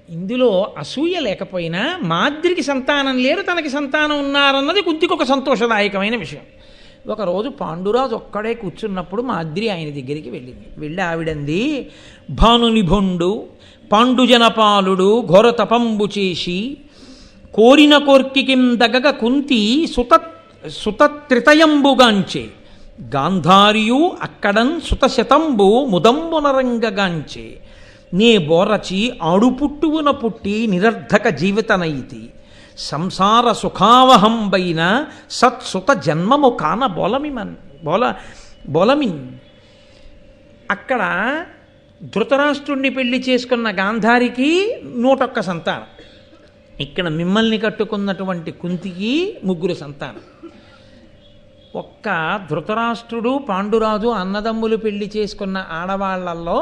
ఇందులో అసూయ లేకపోయినా మాద్రికి సంతానం లేరు, తనకి సంతానం ఉన్నారన్నది కుంతికి ఒక సంతోషదాయకమైన విషయం. ఒకరోజు పాండురాజు ఒక్కడే కూర్చున్నప్పుడు మాద్రి ఆయన దగ్గరికి వెళ్ళింది. వెళ్ళి ఆవిడంది, భానునిభుండు పాండుజనపాలుడు ఘోర తపంబు చేసి కోరిన కోర్కికిం దగగ కుంతి సుతత్రితయంబుగాంచే గాంధారియు అక్కడన్ సుతశతంబు ముదంబునరంగగాంచే నే బోరచి ఆడుపుట్టువున పుట్టి నిరర్ధక జీవితనైతి సంసార సుఖావహంబైన సత్సుత జన్మము కాన బోలమిన్. అక్కడ ధృతరాష్ట్రుణ్ణి పెళ్లి చేసుకున్న గాంధారికి 101 సంతానం, ఇక్కడ మిమ్మల్ని కట్టుకున్నటువంటి కుంతికి 3 సంతానం. ఒక్క ధృతరాష్ట్రుడు పాండురాజు అన్నదమ్ములు పెళ్లి చేసుకున్న ఆడవాళ్లల్లో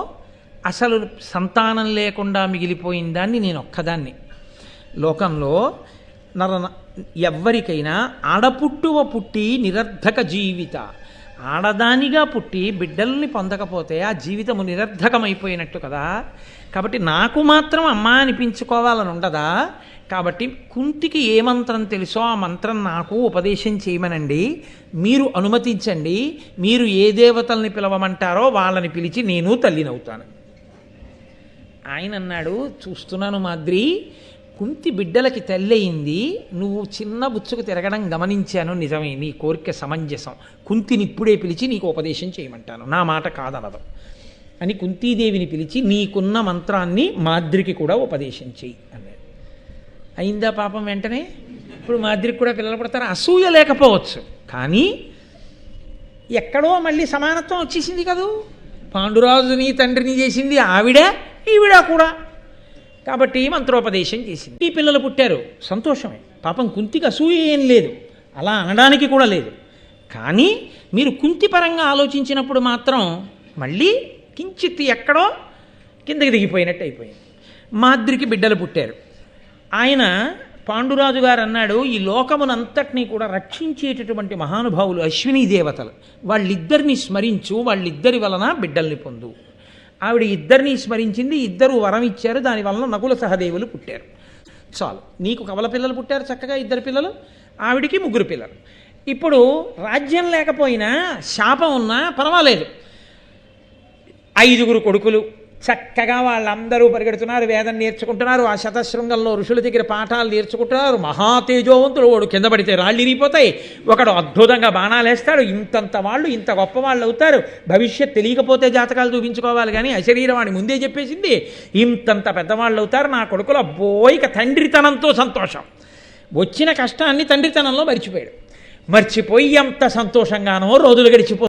అసలు సంతానం లేకుండా మిగిలిపోయిన దాన్ని నేను ఒక్కదాన్ని. లోకంలో ఎవ్వరికైనా ఆడపుట్టువ పుట్టి నిరర్ధక జీవిత, ఆడదానిగా పుట్టి బిడ్డల్ని పొందకపోతే ఆ జీవితము నిరర్ధకమైపోయినట్టు కదా. కాబట్టి నాకు మాత్రం అమ్మ అనిపించుకోవాలని ఉండదా? కాబట్టి కుంతికి ఏ మంత్రం తెలుసో ఆ మంత్రం నాకు ఉపదేశం చేయమనండి, మీరు అనుమతించండి, మీరు ఏ దేవతల్ని పిలవమంటారో వాళ్ళని పిలిచి నేను తల్లినవుతాను. ఆయన అన్నాడు, చూస్తున్నాను మాద్రి, కుంతి బిడ్డలకి తల్లి అయింది, నువ్వు చిన్న బుచ్చుకు తిరగడం గమనించాను, నిజమే, నీ కోరిక సమంజసం, కుంతిని ఇప్పుడే పిలిచి నీకు ఉపదేశం చేయమంటాను, నా మాట కాదనదు అని కుంతీదేవిని పిలిచి నీకున్న మంత్రాన్ని మాద్రికి కూడా ఉపదేశం చెయ్యి అన్నాడు. అయిందా పాపం వెంటనే? ఇప్పుడు మాద్రికి కూడా పిల్లలు పుడతారు. అసూయ లేకపోవచ్చు, కానీ ఎక్కడో మళ్ళీ సమానత్వం వచ్చేసింది కదూ. పాండురాజుని తండ్రిని చేసింది ఆవిడ, ఈవిడ కూడా, కాబట్టి మంత్రోపదేశం చేసింది. ఈ పిల్లలు పుట్టారు, సంతోషమే. పాపం కుంతికి అసూయ ఏం లేదు, అలా అనడానికి కూడా లేదు. కానీ మీరు కుంతి పరంగా ఆలోచించినప్పుడు మాత్రం మళ్ళీ కించిత్ ఎక్కడో కిందకి దిగిపోయినట్టు అయిపోయింది. మాద్రికి బిడ్డలు పుట్టారు. ఆయన పాండురాజు గారు అన్నాడు, ఈ లోకమునంతటినీ కూడా రక్షించేటటువంటి మహానుభావులు అశ్వినీ దేవతలు, వాళ్ళిద్దరిని స్మరించు, వాళ్ళిద్దరి వలన బిడ్డల్ని పొందు. ఆవిడ ఇద్దరిని స్మరించింది, ఇద్దరు వరం ఇచ్చారు, దాని వలన నకుల సహదేవులు పుట్టారు. చాలు, నీకు కవల పిల్లలు పుట్టారు చక్కగా, 2 పిల్లలు, ఆవిడికి 3 పిల్లలు. ఇప్పుడు రాజ్యం లేకపోయినా శాపం ఉన్నా పర్వాలేదు, 5 కొడుకులు చక్కగా వాళ్ళందరూ పరిగెడుతున్నారు, వేదం నేర్చుకుంటున్నారు, ఆ శతశృంగంలో ఋషుల దగ్గర పాఠాలు నేర్చుకుంటున్నారు. మహాతేజోవంతులు, వాడు కింద పడితే రాళ్ళు ఇరిగిపోతాయి, ఒకడు అద్భుతంగా బాణాలు వేస్తాడు. ఇంతంత వాళ్ళు ఇంత గొప్ప వాళ్ళు అవుతారు. భవిష్యత్ తెలియకపోతే జాతకాలు చూపించుకోవాలి, కానీ అశరీరవాణి ముందే చెప్పేసింది, ఇంతంత పెద్దవాళ్ళు అవుతారు నా కొడుకులు. అబ్బోయిక తండ్రితనంతో సంతోషం, వచ్చిన కష్టాన్ని తండ్రితనంలో మర్చిపోయాడు. మర్చిపోయి ఎంత సంతోషంగానో రోజులు గడిచిపో